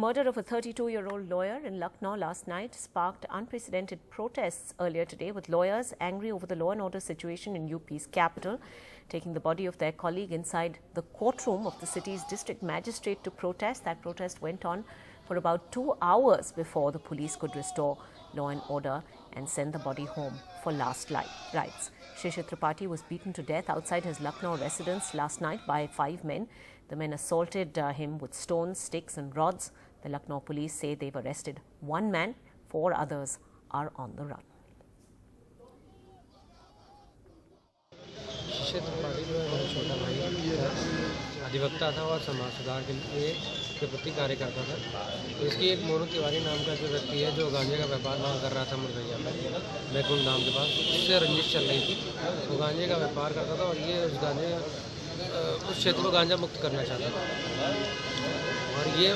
murder of a 32-year-old lawyer in Lucknow last night sparked unprecedented protests earlier today, with lawyers angry over the law and order situation in UP's capital, taking the body of their colleague inside the courtroom of the city's district magistrate to protest. That protest went on for about 2 hours before the police could restore law and order and send the body home for last rites. Shishir Tripathi was beaten to death outside his Lucknow residence last night by 5 men. The men assaulted him with stones, sticks and rods. The Lucknow police say they've arrested 1 man. 4 others are on the run. शिशिर त्रिपाठी जो है मेरा छोटा भाई अधिवक्ता था और समाज सुधार के प्रति कार्य करता था। तो इसकी एक मोनू तिवारी नाम का जो व्यक्ति है जो गांजे का व्यापार वहाँ कर रहा था मुरैया में बैकुंठ धाम के पास, उससे रंजिश चल रही थी। वो गांजे का व्यापार करता था और ये उस क्षेत्र को गांजा मुक्त करना चाहता था और ये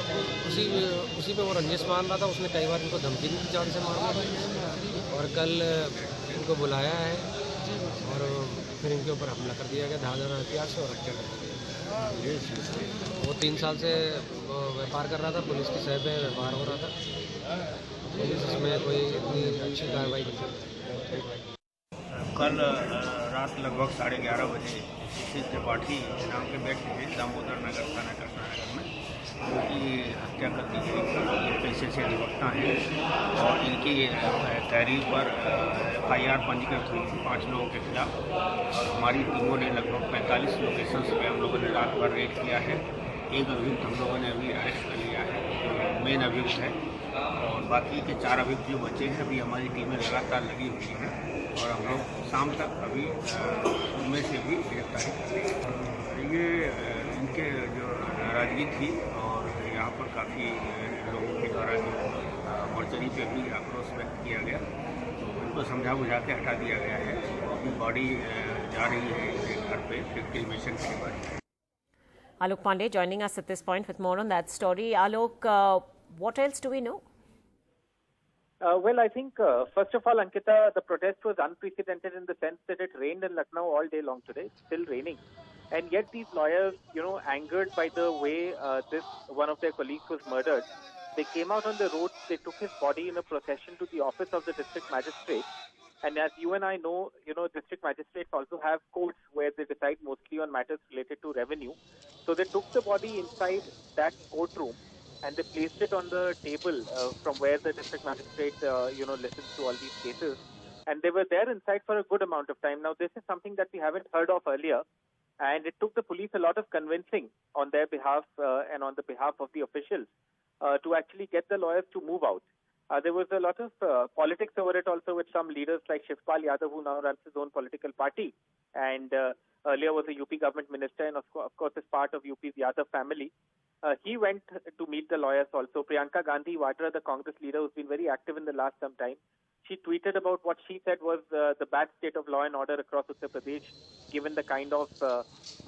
उसी पे वो रंजिश मान रहा था। उसने कई बार इनको धमकी दी जान से मारने और कल इनको बुलाया है और फिर इनके ऊपर हमला कर दिया गया धारदार हथियार से और हत्या कर दी गई। वो 3 साल से व्यापार कर रहा था, पुलिस की सह पे व्यापार हो रहा था। पुलिस इसमें कोई इतनी अच्छी कार्रवाई नहीं की। कल रात लगभग 11:30 बजे शिशिर त्रिपाठी नाम के व्यक्ति थे दामोदर नगर थाना कृष्णानगर में, उनकी हत्या कर दी गई। ये पेशे से अधिवक्ता हैं और इनकी तहरीर पर FIR पंजीकृत हुई 5 लोगों के खिलाफ और हमारी टीमों ने लगभग 45 लोकेशंस पे हम लोगों ने रात भर रेड किया है। एक अभियुक्त हम लोगों ने अभी अरेस्ट कर लिया है, जो मेन अभियुक्त है, और बाकी के 4 अभियुक्त जो बचे हैं अभी हमारी टीमें लगातार लगी हुई हैं और हम लोग शाम तक अभी उनमें से भी गिरफ्तारी कर रहे हैं। ये इनके जो नाराजगी थी और यहाँ पर काफ़ी लोगों के द्वारा जो मोर्चरी पे भी आक्रोश व्यक्त किया गया, तो इनको समझा बुझा के हटा दिया गया है। अभी बॉडी जा रही है इनके घर पे क्रिमेशन के बाद। Alok Pandey joining us at this point with more on that story. Alok, what else do we know? Well, I think, first of all, Ankita, the protest was unprecedented in the sense that it rained in Lucknow all day long today. It's still raining. And yet these lawyers, angered by the way one of their colleagues was murdered, they came out on the road, they took his body in a procession to the office of the district magistrate. And as you and I know, district magistrates also have courts where they decide mostly on matters related to revenue. So they took the body inside that courtroom and they placed it on the table from where the district magistrate, listens to all these cases. And they were there inside for a good amount of time. Now, this is something that we haven't heard of earlier. And it took the police a lot of convincing on their behalf and on the behalf of the officials to actually get the lawyers to move out. There was a lot of politics over it also, with some leaders like Shivpal Yadav, who now runs his own political party, and earlier was a UP government minister and of course is part of UP's Yadav family. He went to meet the lawyers also. Priyanka Gandhi Vadra, the Congress leader who's been very active in the last some time, she tweeted about what she said was the bad state of law and order across Uttar Pradesh, given the kind of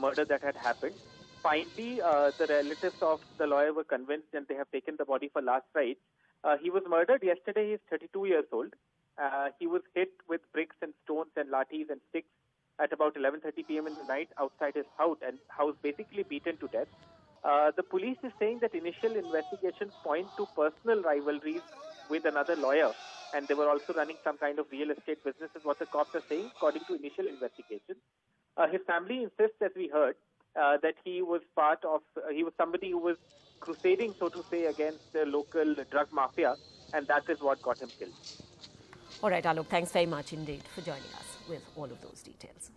murder that had happened. Finally, the relatives of the lawyer were convinced and they have taken the body for last rites. He was murdered yesterday. He's 32 years old. He was hit with bricks and stones and lathis and sticks at about 11:30 p.m. in the night outside his house, and basically beaten to death. The police is saying that initial investigations point to personal rivalries with another lawyer, and they were also running some kind of real estate business, is what the cops are saying, according to initial investigations. His family insists, as we heard, that he was somebody who was crusading, so to say, against the local drug mafia, and that is what got him killed. All right, Alok, thanks very much indeed for joining us with all of those details.